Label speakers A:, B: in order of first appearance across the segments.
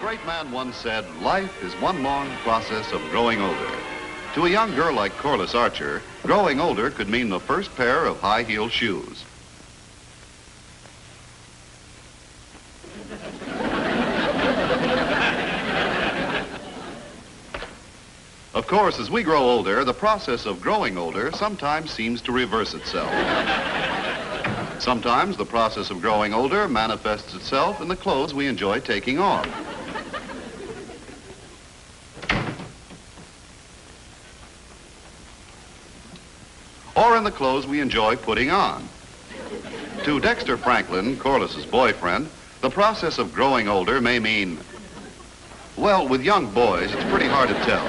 A: great man once said, life is one long process of growing older. To a young girl like Corliss Archer, growing older could mean the first pair of high-heeled shoes. Of course, as we grow older, the process of growing older sometimes seems to reverse itself. Sometimes the process of growing older manifests itself in the clothes we enjoy taking off. Or in the clothes we enjoy putting on. To Dexter Franklin, Corliss's boyfriend, the process of growing older may mean, well, with young boys, it's pretty hard to tell.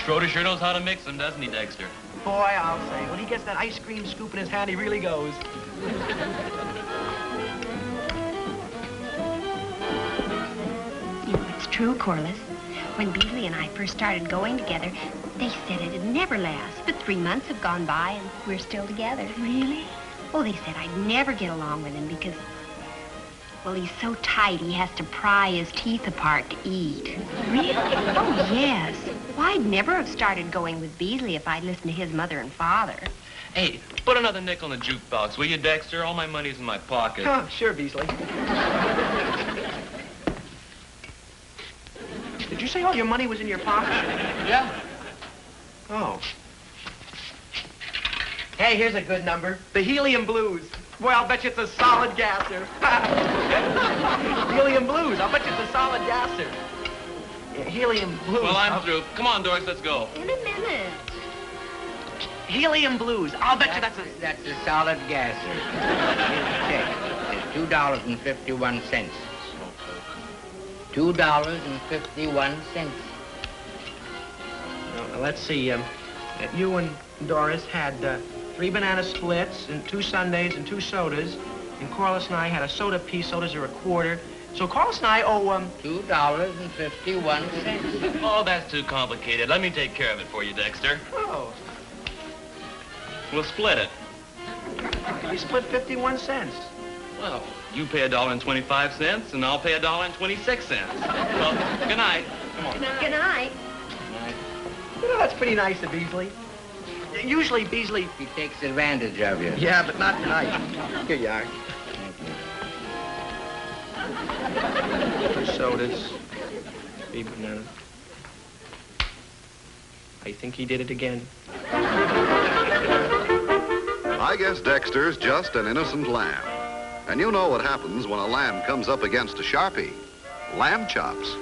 B: Schroeder sure knows how to mix them, doesn't he, Dexter?
C: Boy, I'll say, when he gets that ice cream scoop in his hand, he really goes.
D: You know, it's true, Corliss. When Beasley and I first started going together, they said it'd never last. But 3 months have gone by, and we're still together. Really? Oh, they said I'd never get along with him because, well, he's so tight he has to pry his teeth apart to eat. Really? Oh, yes. Well, I'd never have started going with Beasley if I'd listened to his mother and father.
B: Hey, put another nickel in the jukebox, will you, Dexter? All my money's in my pocket.
C: Oh, sure, Beasley. Did you say all your money was in your pocket?
B: Yeah.
C: Oh. Hey, here's a good number. The Helium Blues. Boy, I'll bet you it's a solid gasser. Helium Blues. I'll bet you it's a solid gasser. Helium Blues.
B: Well, I'm through. Come on, Doris, let's go.
D: In a minute.
C: Helium Blues. I'll bet you that's a...
E: That's a solid gasser. Here's a check. It's $2.51. $2.51.
C: Now, let's see. You and Doris had 3 banana splits and 2 sundaes and 2 sodas. And Corliss and I had a soda piece. Sodas are a quarter. So Corliss and I owe,
E: $2.51.
B: Oh, that's too complicated. Let me take care of it for you, Dexter.
C: Oh.
B: We'll split it.
C: How can we split 51 cents?
B: Well, you pay $1.25, and I'll pay $1.26. Well, good night. Come on.
D: Good night.
C: You know, that's pretty nice of Beasley. Usually Beasley...
E: He takes advantage of you.
C: Yeah, but not tonight. Here you are.
E: Thank you.
C: 2 sodas, 3 bananas. I think he did it again.
A: I guess Dexter's just an innocent lamb. And you know what happens when a lamb comes up against a Sharpie. Lamb chops.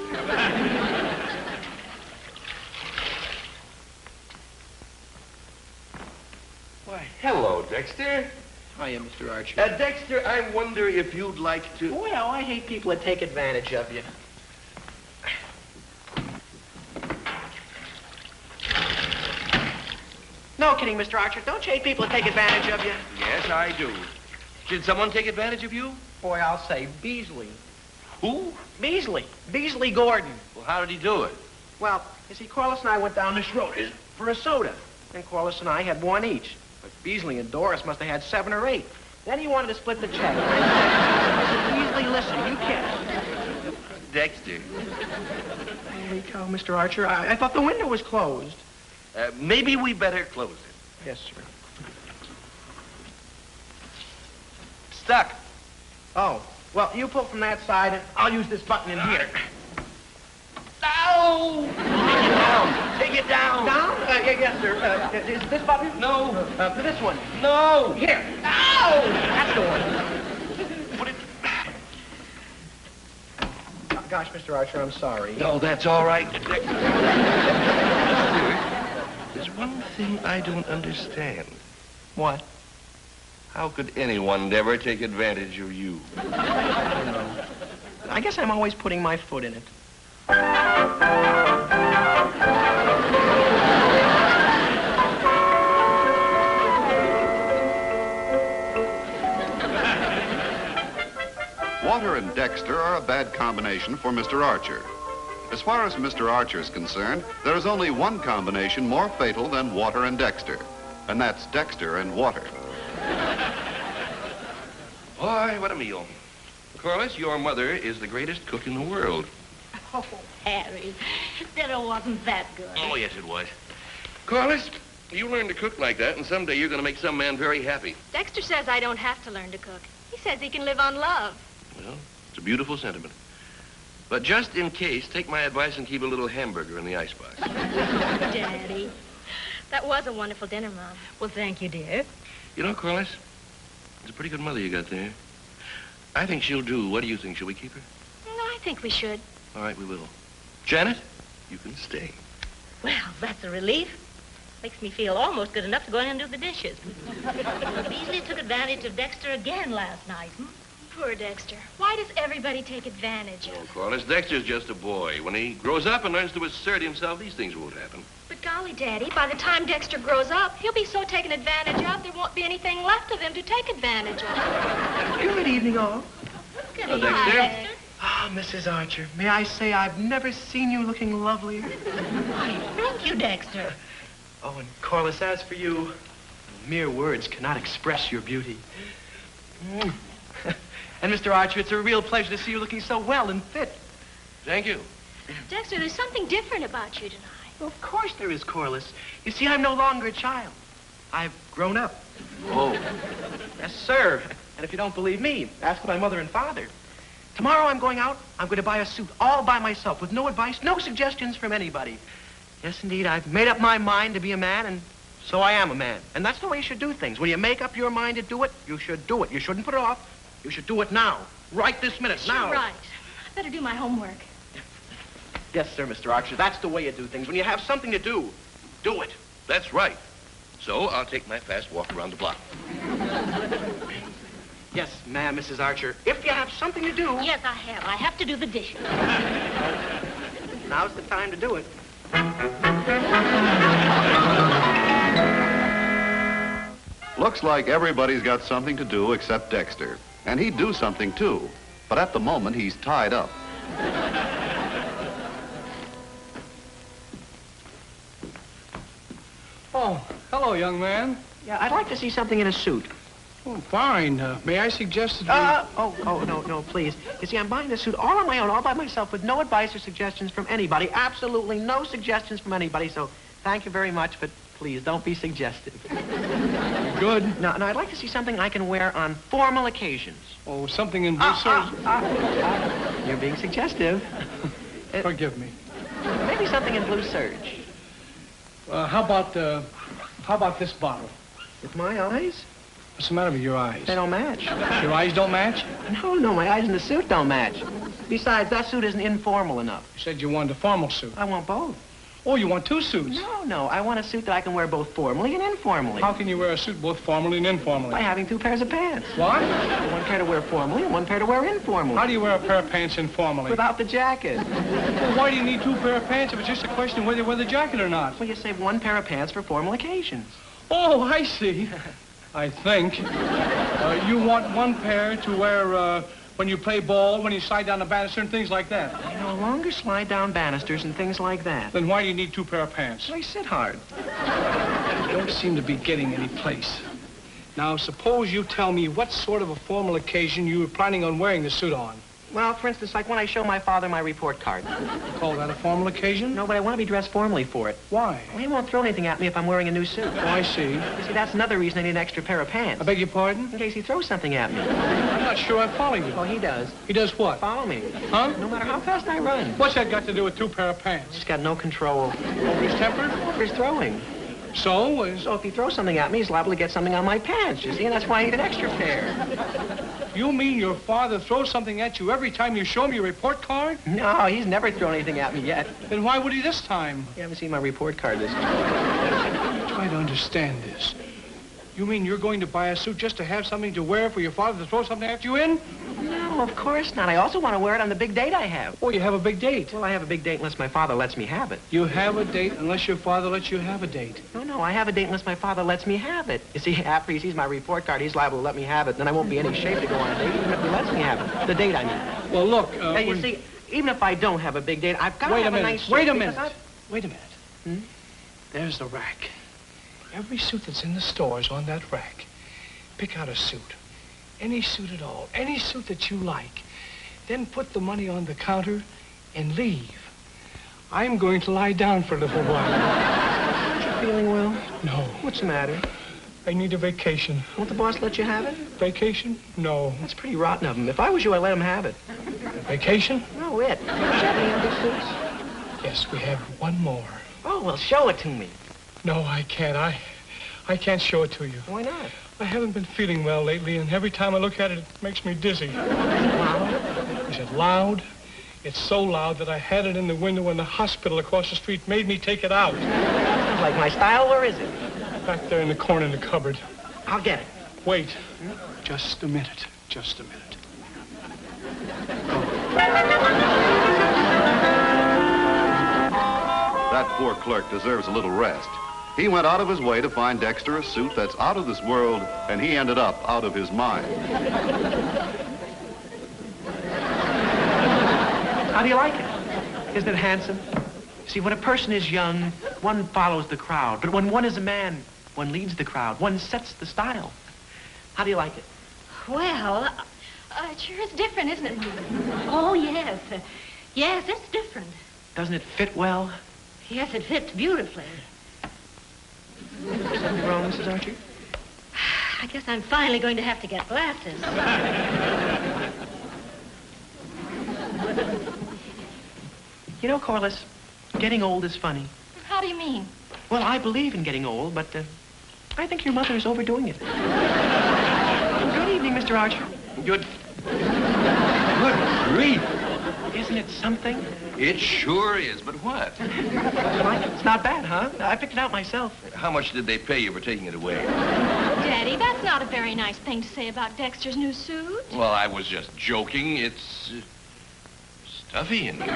F: Why, hello, Dexter.
C: Hiya, Mr. Archer.
F: Dexter, I wonder if you'd like to...
C: Well, I hate people that take advantage of you. No kidding, Mr. Archer. Don't you hate people that take advantage of you?
F: Yes, I do. Did someone take advantage of you?
C: Boy, I'll say Beasley.
F: Who?
C: Beasley. Beasley Gordon.
F: Well, how did he do it?
C: Well, you see, Corliss and I went down this road for a soda. And Corliss and I had 1 each. But Beasley and Doris must have had 7 or 8. Then he wanted to split the check. I said, Beasley, listen, you can't.
F: Dexter.
C: Holy cow, Mr. Archer. I thought the window was closed.
F: Maybe we better close it.
C: Yes, sir.
F: Stuck.
C: Oh, well, you pull from that side, and I'll use this button in here.
F: No! Take it down. Take it down.
C: Down? Yes, sir. Is this button?
F: No.
C: This one.
F: No.
C: Here. Ow! That's the one.
F: Put it...
C: Gosh, Mr. Archer, I'm sorry.
F: No, that's all right. Dexter, there's one thing I don't understand.
C: What?
F: How could anyone ever take advantage of you?
C: I don't know. I guess I'm always putting my foot in it.
A: Water and Dexter are a bad combination for Mr. Archer. As far as Mr. Archer is concerned, there is only one combination more fatal than Water and Dexter, and that's Dexter and Water.
F: Boy, what a meal. Corliss, your mother is the greatest cook in the world.
G: Oh, Harry, dinner wasn't that good.
F: Oh, yes, it was. Corliss, you learn to cook like that, and someday you're going to make some man very happy.
H: Dexter says I don't have to learn to cook. He says he can live on love.
F: Well, it's a beautiful sentiment. But just in case, take my advice and keep a little hamburger in the icebox.
H: Daddy. That was a wonderful dinner, Mom.
G: Well, thank you, dear.
F: You know, Corliss, it's a pretty good mother you got there. I think she'll do. What do you think? Shall we keep her?
H: No, I think we should.
F: All right, we will. Janet, you can stay.
G: Well, that's a relief. Makes me feel almost good enough to go in and do the dishes. Beasley took advantage of Dexter again last night.
H: Poor Dexter. Why does everybody take advantage
F: Oh,
H: of?
F: Corliss, Dexter's just a boy. When he grows up and learns to assert himself, these things won't happen.
H: But golly, Daddy, by the time Dexter grows up, he'll be so taken advantage of, there won't be anything left of him to take advantage of.
C: Good evening, all.
F: Hello, Dexter.
C: Ah, Mrs. Archer, may I say I've never seen you looking lovelier?
G: Thank you, Dexter.
C: Oh, and Corliss, as for you, mere words cannot express your beauty. And Mr. Archer, it's a real pleasure to see you looking so well and fit.
F: Thank you.
H: Dexter, there's something different about you tonight.
C: Well, of course there is, Corliss. You see, I'm no longer a child. I've grown up.
F: Oh.
C: Yes, sir. And if you don't believe me, ask my mother and father. Tomorrow I'm going out. I'm going to buy a suit all by myself with no advice, no suggestions from anybody. Yes, indeed, I've made up my mind to be a man, and so I am a man. And that's the way you should do things. When you make up your mind to do it, you should do it. You shouldn't put it off. You should do it now. Right this minute,
H: You're
C: now.
H: right. I better do my homework.
C: Yes, sir, Mr. Archer. That's the way you do things. When you have something to do, do it.
F: That's right. So I'll take my fast walk around the block.
C: Yes, ma'am, Mrs. Archer. If you have something to do...
G: Yes, I have. I have to do the dishes.
C: Now's the time to do it.
A: Looks like everybody's got something to do except Dexter. And he'd do something too. But at the moment, he's tied up.
I: Oh, hello, young man.
C: Yeah, I'd like to see something in a suit.
I: Oh, fine. May I suggest that you...
C: No, please. You see, I'm buying this suit all on my own, all by myself, with no advice or suggestions from anybody. Absolutely no suggestions from anybody, so thank you very much, but please, don't be suggestive.
I: Good.
C: Now, I'd like to see something I can wear on formal occasions.
I: Oh, something in blue serge.
C: You're being suggestive.
I: Forgive me.
C: Maybe something in blue serge.
I: How about this bottle?
C: With my eyes?
I: What's the matter with your eyes?
C: They don't match.
I: Your eyes don't match?
C: No, my eyes in the suit don't match. Besides, that suit isn't informal enough.
I: You said you wanted a formal suit.
C: I want both.
I: Oh, you want two suits?
C: No, I want a suit that I can wear both formally and informally.
I: How can you wear a suit both formally and informally?
C: By having two pairs of pants.
I: What?
C: One pair to wear formally and one pair to wear informally.
I: How do you wear a pair of pants informally?
C: Without the jacket.
I: Well, why do you need two pair of pants if it's just a question of whether you wear the jacket or not?
C: Well, you save one pair of pants for formal occasions.
I: Oh, I see. I think. You want one pair to wear when you play ball, when you slide down the banister and things like that.
C: I no longer slide down banisters and things like that.
I: Then why do you need two pair of pants?
C: I sit hard.
I: You don't seem to be getting any place. Now, suppose you tell me what sort of a formal occasion you were planning on wearing the suit on.
C: Well, for instance, like when I show my father my report card.
I: You call that a formal occasion?
C: No, but I want to be dressed formally for it.
I: Why?
C: Well, he won't throw anything at me if I'm wearing a new suit.
I: Oh, I see.
C: You see, that's another reason I need an extra pair of pants.
I: I beg your pardon?
C: In case he throws something at me.
I: I'm not sure I follow you.
C: Oh, he does.
I: He does what?
C: Follow me.
I: Huh?
C: No matter how fast I run.
I: What's that got to do with two pair of pants?
C: He's got no control
I: Over his temper?
C: over his throwing.
I: So
C: if he throws something at me, he's liable to get something on my pants, you see, and that's why I need an extra pair.
I: You mean your father throws something at you every time you show him your report card?
C: No, he's never thrown anything at me yet.
I: Then why would he this time?
C: You haven't seen my report card this time.
I: Try to understand this. You mean you're going to buy a suit just to have something to wear for your father to throw something at you in?
C: No, No, of course not. I also want to wear it on the big date I have.
I: Oh, you have a big date.
C: Well, I have a big date unless my father lets me have it.
I: You have a date unless your father lets you have a date.
C: No, I have a date unless my father lets me have it. You see, after he sees my report card, he's liable to let me have it. Then I won't be in any shape to go on a date, even if he lets me have it. The date, I mean.
I: Well, look,
C: Now, you see, even if I don't have a big date, I've got to have a nice suit.
I: Wait a minute. Wait a minute.
C: Hmm?
I: There's the rack. Every suit that's in the store is on that rack. Pick out a suit. Any suit at all. Any suit that you like. Then put the money on the counter and leave. I'm going to lie down for a little while.
C: Aren't you feeling well?
I: No.
C: What's the matter?
I: I need a vacation.
C: Won't the boss let you have it?
I: Vacation? No.
C: That's pretty rotten of him. If I was you, I'd let him have it.
I: Vacation?
C: No, it. Don't you have any other suits?
I: Yes, we have one more.
C: Oh, well, show it to me.
I: No, I can't. I can't show it to you.
C: Why not?
I: I haven't been feeling well lately, and every time I look at it, it makes me dizzy.
C: Loud?
I: Is it loud? It's so loud that I had it in the window when the hospital across the street made me take it out.
C: Sounds like my style. Where is it?
I: Back there in the corner in the cupboard.
C: I'll get it.
I: Wait. Just a minute. Just a minute.
A: That poor clerk deserves a little rest. He went out of his way to find Dexter a suit that's out of this world, and he ended up out of his mind.
C: How do you like it? Isn't it handsome? See, when a person is young, one follows the crowd. But when one is a man, one leads the crowd. One sets the style. How do you like it?
H: Well, it sure is different, isn't it?
G: Oh, yes. Yes, it's different.
C: Doesn't it fit well?
G: Yes, it fits beautifully.
C: Something wrong, Mrs. Archer?
G: I guess I'm finally going to have to get glasses.
C: You know, Corliss, getting old is funny.
H: How do you mean?
C: Well, I believe in getting old, but I think your mother is overdoing it. Good evening, Mr. Archer.
F: Good grief.
C: Isn't it something?
F: It sure is, but what?
C: It's not bad, huh? I picked it out myself.
F: How much did they pay you for taking it away?
H: Daddy, that's not a very nice thing to say about Dexter's new suit.
F: Well, I was just joking. It's stuffy in here.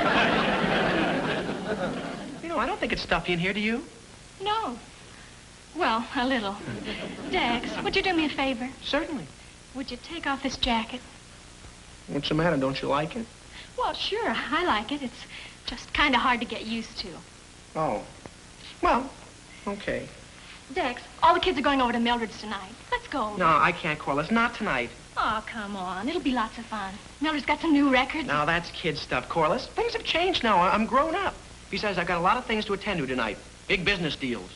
C: You know, I don't think it's stuffy in here, do you?
H: No. Well, a little. Dex, would you do me a favor?
C: Certainly.
H: Would you take off this jacket?
C: What's the matter? Don't you like it?
H: Well, sure, I like it. It's just kind of hard to get used to.
C: Oh. Well, okay.
H: Dex, all the kids are going over to Mildred's tonight. Let's go.
C: No, I can't, Corliss. Not tonight.
H: Oh, come on. It'll be lots of fun. Mildred's got some new records.
C: Now, that's kid stuff, Corliss. Things have changed now. I'm grown up. Besides, I've got a lot of things to attend to tonight. Big business deals.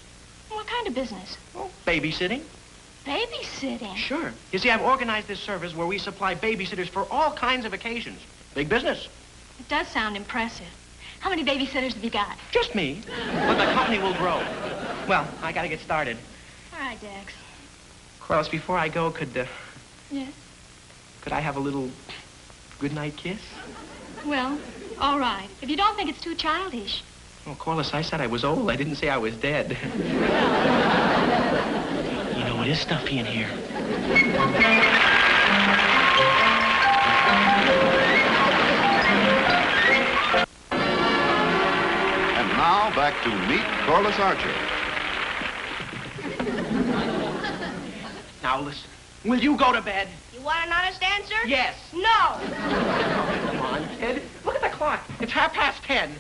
H: What kind of business?
C: Oh, babysitting.
H: Babysitting?
C: Sure. You see, I've organized this service where we supply babysitters for all kinds of occasions. Big business.
H: It does sound impressive. How many babysitters have you got?
C: Just me. But the company will grow. Well, I gotta get started.
H: All right, Dex.
C: Corliss, before I go, could
H: Yes?
C: I have a little goodnight kiss?
H: Well, all right. If you don't think it's too childish.
C: Oh, Corliss, I said I was old. I didn't say I was dead. You know, it is stuffy in here.
A: And now, back to Meet Corliss Archer.
C: Now, listen. Will you go to bed?
J: You want an honest answer?
C: Yes.
J: No.
C: Come on, kid. Look at the clock. It's 10:30.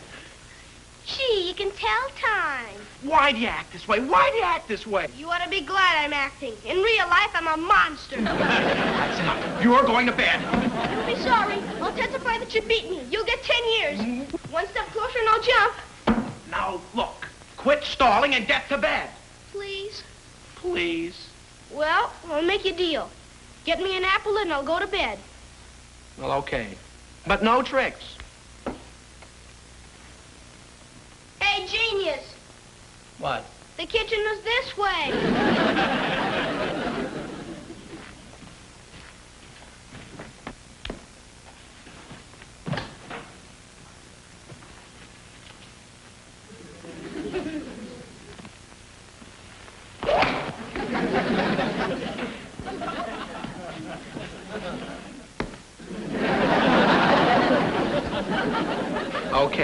J: Gee, you can tell time.
C: Why do you act this way? Why do you act this way?
J: You ought to be glad I'm acting. In real life, I'm a monster.
C: That's enough. You're going to bed.
J: You'll be sorry. I'll testify that you beat me. You'll get 10 years. One step closer and I'll jump.
C: Now, look. Quit stalling and get to bed.
J: Please?
C: Please.
J: Well, I'll make you a deal. Get me an apple and I'll go to bed.
C: Well, okay. But no tricks.
J: Hey, genius.
C: What?
J: The kitchen is this way.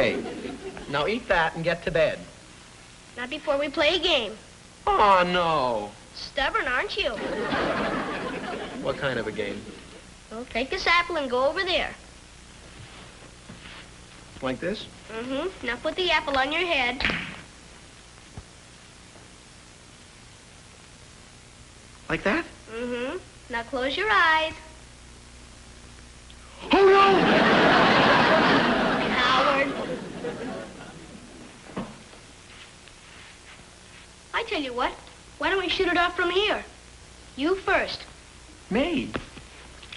C: Okay. Now eat that and get to bed.
J: Not before we play a game.
C: Oh, no.
J: Stubborn, aren't you?
C: What kind of a game?
J: Well, take this apple and go over there.
C: Like this?
J: Mm-hmm. Now put the apple on your head.
C: Like that?
J: Mm-hmm. Now close your eyes.
C: Oh, no!
J: Coward. I tell you what. Why don't we shoot it off from here? You first.
C: Me?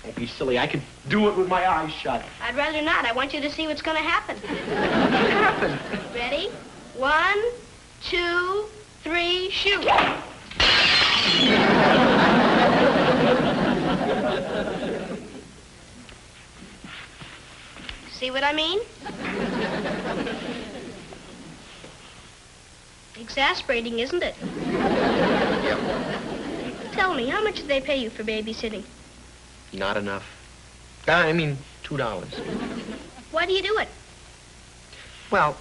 C: Don't be silly. I can do it with my eyes shut.
J: I'd rather not. I want you to see what's going to happen.
C: What happened?
J: Ready? 1, 2, 3, shoot. See what I mean? Exasperating, isn't it?
C: Yep.
J: Tell me, how much did they pay you for babysitting?
C: Not enough. I mean, $2.
J: Why do you do it?
C: Well,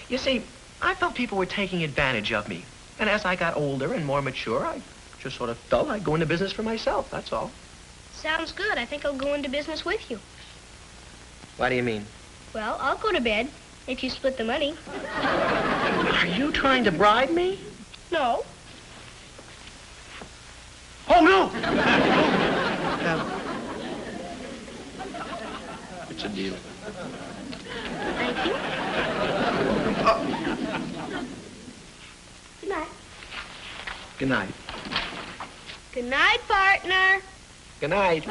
C: you see, I felt people were taking advantage of me. And as I got older and more mature, I just sort of felt I'd go into business for myself, that's all.
J: Sounds good. I think I'll go into business with you.
C: What do you mean?
J: Well, I'll go to bed if you split the money.
C: Are you trying to bribe me?
J: No.
C: Oh, no!
F: It's a deal.
J: Thank you. Good night.
C: Good night.
J: Good night, partner.
C: Good night.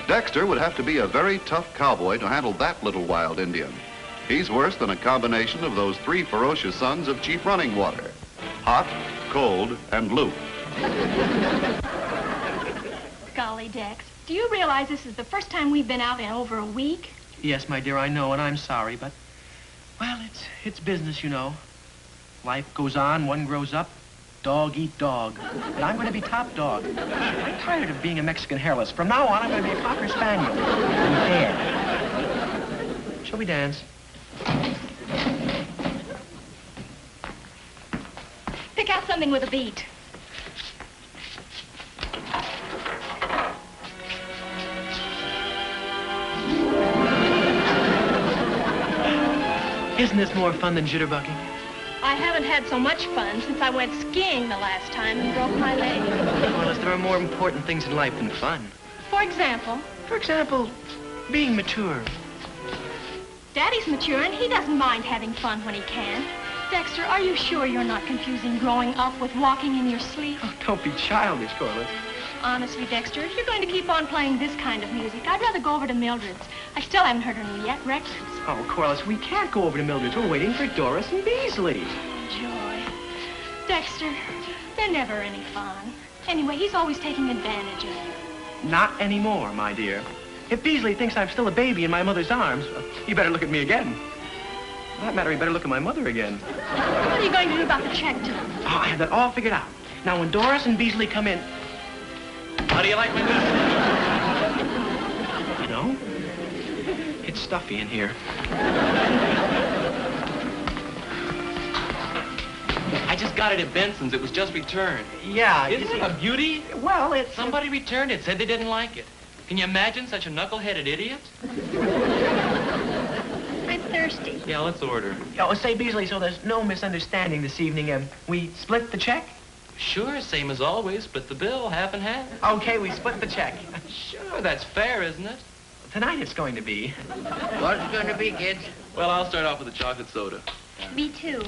A: Dexter would have to be a very tough cowboy to handle that little wild Indian. He's worse than a combination of those 3 ferocious sons of Chief Running Water. Hot, cold, and loop.
H: Golly, Dex, do you realize this is the first time we've been out in over a week?
C: Yes, my dear, I know, and I'm sorry, but, well, it's business, you know. Life goes on, one grows up, dog eat dog. But I'm going to be top dog. I'm tired of being a Mexican hairless. From now on, I'm going to be a Cocker Spaniel. And fair. Shall we dance?
H: Pick out something with a beat.
C: Isn't this more fun than jitterbugging?
H: I haven't had so much fun since I went skiing the last time and broke my leg.
C: Well, there are more important things in life than fun.
H: For example?
C: For example, being mature.
H: Daddy's mature and he doesn't mind having fun when he can. Dexter, are you sure you're not confusing growing up with walking in your sleep?
C: Oh, don't be childish, Corliss.
H: Honestly, Dexter, if you're going to keep on playing this kind of music, I'd rather go over to Mildred's. I still haven't heard her new yet records.
C: Oh, Corliss, we can't go over to Mildred's. We're waiting for Doris and Beasley.
H: Joy. Dexter, they're never any fun. Anyway, he's always taking advantage of you.
C: Not anymore, my dear. If Beasley thinks I'm still a baby in my mother's arms, he better look at me again. For that matter, he better look at my mother again.
H: What are you going to do about the check, Tom?
C: Oh, I have that all figured out. Now, when Doris and Beasley come in...
B: How do you like my new?
C: You know, it's stuffy in here.
B: I just got it at Benson's. It was just returned.
C: Yeah.
B: Isn't it a beauty?
C: Well, it's...
B: Somebody returned it, said they didn't like it. Can you imagine such a knuckle-headed idiot?
J: I'm thirsty.
B: Yeah, let's order.
C: Oh, say, Beasley, so there's no misunderstanding this evening. We split the check?
B: Sure, same as always. Split the bill, half and half.
C: Okay, we split the check.
B: Sure, that's fair, isn't it?
C: Tonight it's going to be.
E: What's it going to be, kids?
B: Well, I'll start off with a chocolate soda.
D: Me too,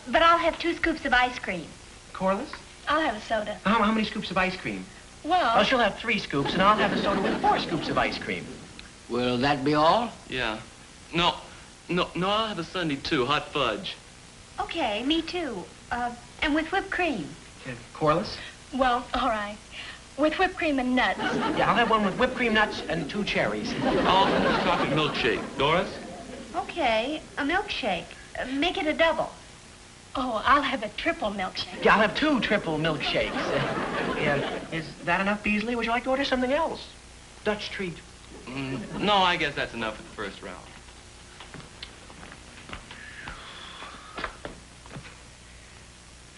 D: but I'll have 2 scoops of ice cream.
C: Corliss?
H: I'll have a soda.
C: How many scoops of ice cream?
H: Well...
C: Oh, she'll have 3 scoops, and I'll have a soda with 4 scoops of ice cream.
E: Will that be all?
B: Yeah. No, I'll have a sundae, too. Hot fudge.
D: Okay, me too. And with whipped cream.
C: Corliss?
H: Well, all right. With whipped cream and nuts.
C: Yeah, I'll have one with whipped cream nuts and 2 cherries.
B: I'll have a chocolate milkshake. Doris?
D: Okay, a milkshake. Make it a double.
H: Oh, I'll have a triple milkshake.
C: Yeah, I'll have 2 triple milkshakes. Yeah, is that enough, Beasley? Would you like to order something else? Dutch treat.
B: No, I guess that's enough for the first round.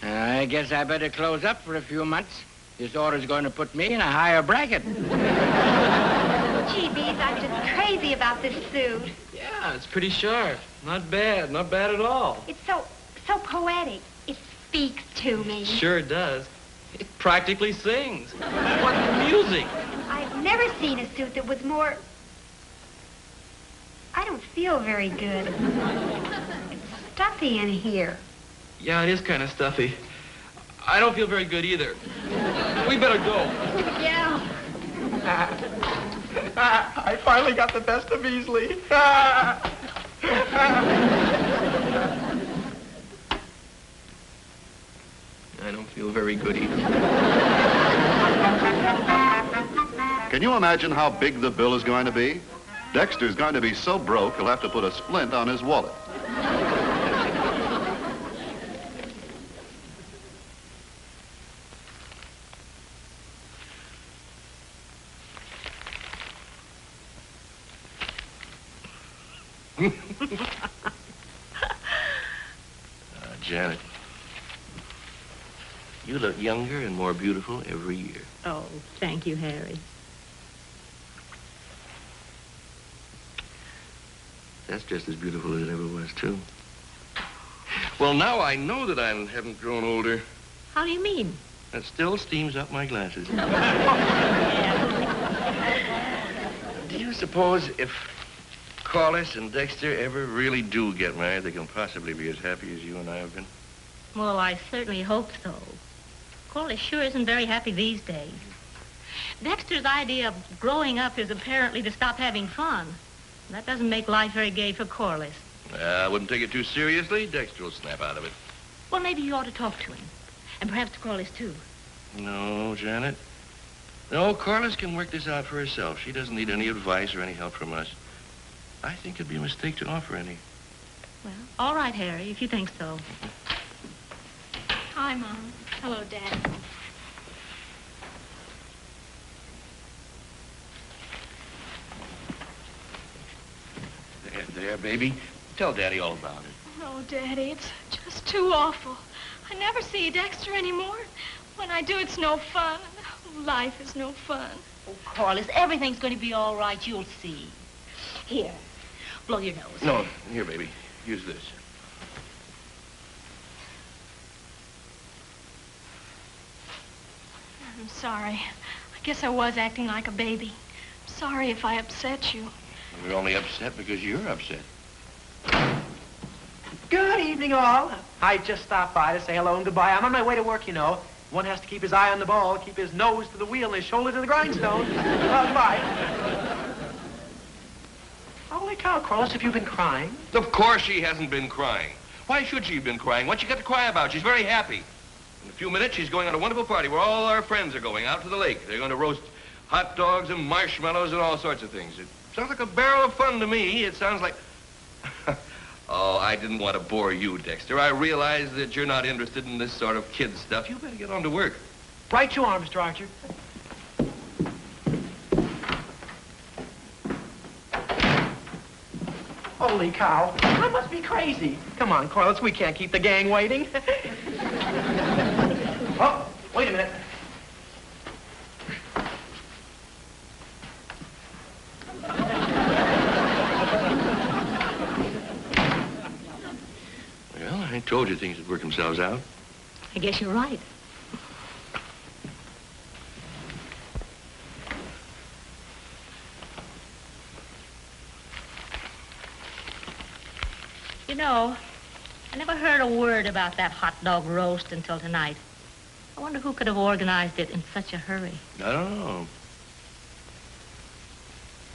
E: I guess I better close up for a few months. This order's going to put me in a higher bracket.
D: Gee, Bees, I'm just crazy about this suit.
B: Yeah, it's pretty sharp. Not bad at all.
D: It's so poetic. It speaks to me.
B: Sure does. It practically sings. What music?
D: I've never seen a suit that was more... I don't feel very good. It's stuffy in here.
B: Yeah, it is kind of stuffy. I don't feel very good either. We better go.
D: Yeah.
C: I finally got the best of Beasley.
B: I don't feel very good either.
A: Can you imagine how big the bill is going to be? Dexter's going to be so broke, he'll have to put a splint on his wallet.
F: Janet, you look younger and more beautiful every year.
G: Oh, thank you, Harry.
F: That's just as beautiful as it ever was, too. Well, now I know that I haven't grown older.
G: How do you mean?
F: That still steams up my glasses. Do you suppose if Corliss and Dexter ever really do get married, they can possibly be as happy as you and I have been?
G: Well, I certainly hope so. Corliss sure isn't very happy these days. Dexter's idea of growing up is apparently to stop having fun. That doesn't make life very gay for Corliss.
F: I wouldn't take it too seriously. Dexter will snap out of it.
G: Well, maybe you ought to talk to him. And perhaps to Corliss, too.
F: No, Janet. No, Corliss can work this out for herself. She doesn't need any advice or any help from us. I think it'd be a mistake to offer any.
G: Well, all right, Harry, if you think so.
H: Hi, Mom. Hello, Dad.
F: There, baby. Tell Daddy all about it.
H: Oh, Daddy, it's just too awful. I never see Dexter anymore. When I do, it's no fun. Life is no fun.
G: Oh, Corliss, everything's going to be all right. You'll see. Here, blow your nose.
F: No, here, baby. Use this.
H: I'm sorry. I guess I was acting like a baby. I'm sorry if I upset you.
F: We're only upset because you're upset.
C: Good evening, all. I just stopped by to say hello and goodbye. I'm on my way to work, you know. One has to keep his eye on the ball, keep his nose to the wheel and his shoulder to the grindstone. Goodbye. Holy cow, Corliss, have you been crying?
F: Of course she hasn't been crying. Why should she have been crying? What's she got to cry about? She's very happy. In a few minutes, she's going on a wonderful party where all our friends are going out to the lake. They're going to roast hot dogs and marshmallows and all sorts of things. It sounds like a barrel of fun to me. It sounds like... Oh, I didn't want to bore you, Dexter. I realize that you're not interested in this sort of kid stuff. You better get on to work.
C: Right you are, Mr. Archer. Holy cow. I must be crazy. Come on, Corliss, we can't keep the gang waiting. Oh, wait a minute.
F: Well, I told you things would work themselves out.
G: I guess you're right. You know, I never heard a word about that hot dog roast until tonight. I wonder who could have organized it in such a hurry.
F: I don't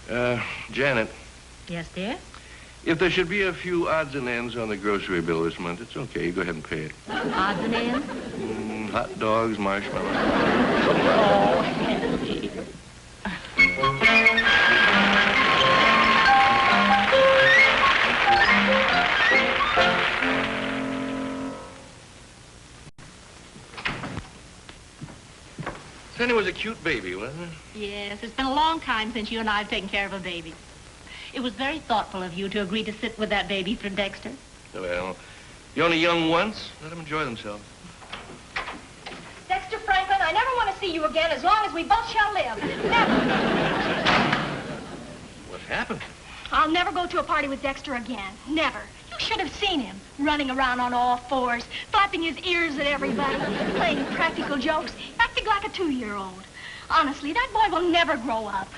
F: know. Janet.
G: Yes, dear?
F: If there should be a few odds and ends on the grocery bill this month, it's okay. You go ahead and pay it.
G: Odds and ends?
F: Hot dogs, marshmallows.
G: Oh, Henry.
F: Then it was a cute baby, wasn't it?
G: Yes, it's been a long time since you and I have taken care of a baby. It was very thoughtful of you to agree to sit with that baby for Dexter.
F: Well, you're only young once. Let them enjoy themselves.
J: Dexter Franklin, I never want to see you again as long as we both shall live. Never.
F: What happened?
H: I'll never go to a party with Dexter again. Never. You should have seen him, running around on all fours, flapping his ears at everybody, playing practical jokes, acting like a 2-year-old. Honestly, that boy will never grow up.